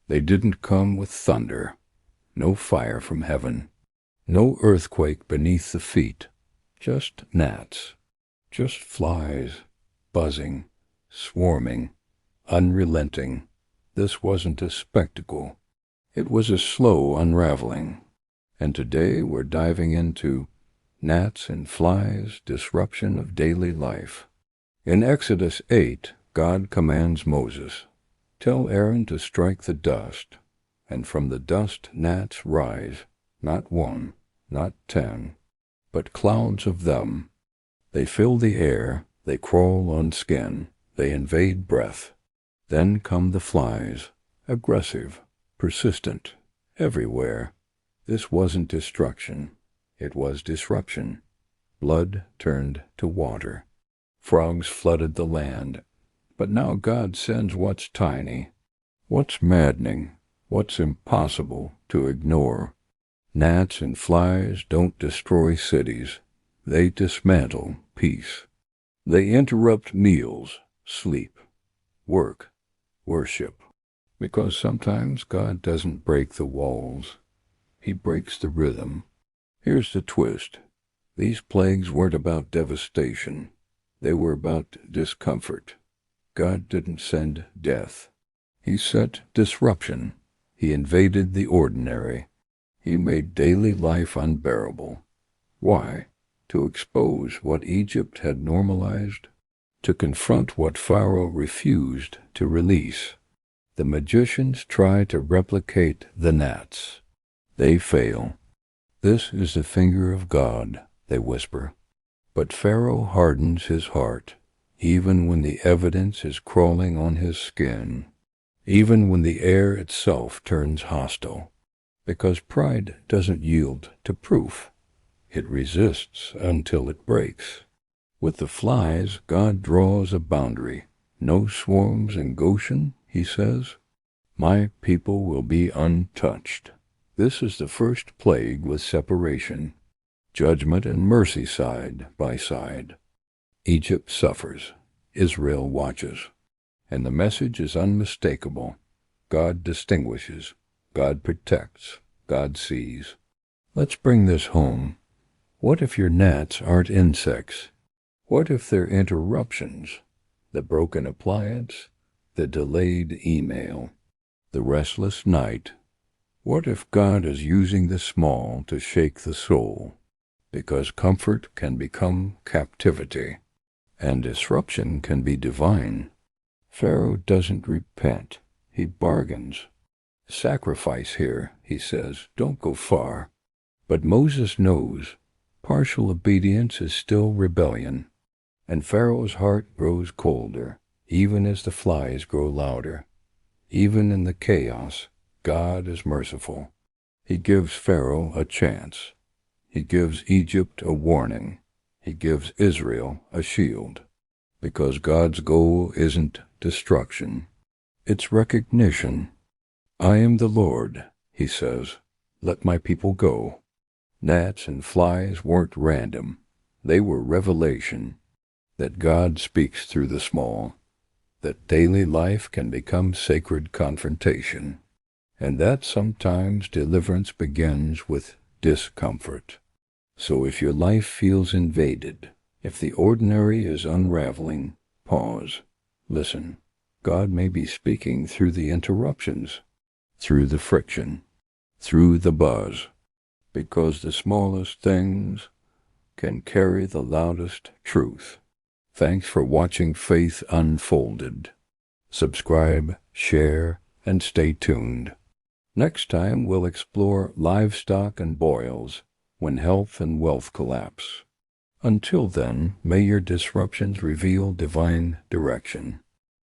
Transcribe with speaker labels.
Speaker 1: They didn't come with thunder, no fire from heaven, no earthquake beneath the feet, just gnats, just flies, buzzing, swarming, unrelenting. This wasn't a spectacle. It was a slow unraveling. And today we're diving into gnats and flies, disruption of daily life. In Exodus 8, God commands Moses, "Tell Aaron to strike the dust, and from the dust gnats rise, not one, not 10, but clouds of them. They fill the air, they crawl on skin, they invade breath. Then come the flies, aggressive, persistent, everywhere." This wasn't destruction, it was disruption. Blood turned to water. Frogs flooded the land. But now God sends what's tiny, what's maddening, what's impossible to ignore. Gnats and flies don't destroy cities. They dismantle peace. They interrupt meals, sleep, work, worship. Because sometimes God doesn't break the walls. He breaks the rhythm. Here's the twist. These plagues weren't about devastation. They were about discomfort. God didn't send death. He sent disruption. He invaded the ordinary. He made daily life unbearable. Why? To expose what Egypt had normalized, to confront what Pharaoh refused to release. The magicians try to replicate the gnats. They fail. "This is the finger of God," they whisper. But Pharaoh hardens his heart, even when the evidence is crawling on his skin, even when the air itself turns hostile, because pride doesn't yield to proof. It resists until it breaks. With the flies, God draws a boundary. "No swarms in Goshen," he says. "My people will be untouched." This is the first plague with separation. Judgment and mercy side by side. Egypt suffers. Israel watches. And the message is unmistakable. God distinguishes. God protects. God sees. Let's bring this home. What if your gnats aren't insects? What if they're interruptions? The broken appliance, the delayed email, the restless night. What if God is using the small to shake the soul? Because comfort can become captivity, and disruption can be divine. Pharaoh doesn't repent, he bargains. "Sacrifice here," he says, "don't go far." But Moses knows partial obedience is still rebellion, and Pharaoh's heart grows colder, even as the flies grow louder. Even in the chaos, God is merciful. He gives Pharaoh a chance. He gives Egypt a warning. He gives Israel a shield. Because God's goal isn't destruction. It's recognition. "I am the Lord," he says. "Let my people go." Gnats and flies weren't random. They were revelation. That God speaks through the small. That daily life can become sacred confrontation. And that sometimes deliverance begins with discomfort. So if your life feels invaded, if the ordinary is unraveling, pause, listen. God may be speaking through the interruptions, through the friction, through the buzz, because the smallest things can carry the loudest truth. Thanks for watching Faith Unfolded. Subscribe, share, and stay tuned. Next time we'll explore livestock and boils when health and wealth collapse. Until then, may your disruptions reveal divine direction.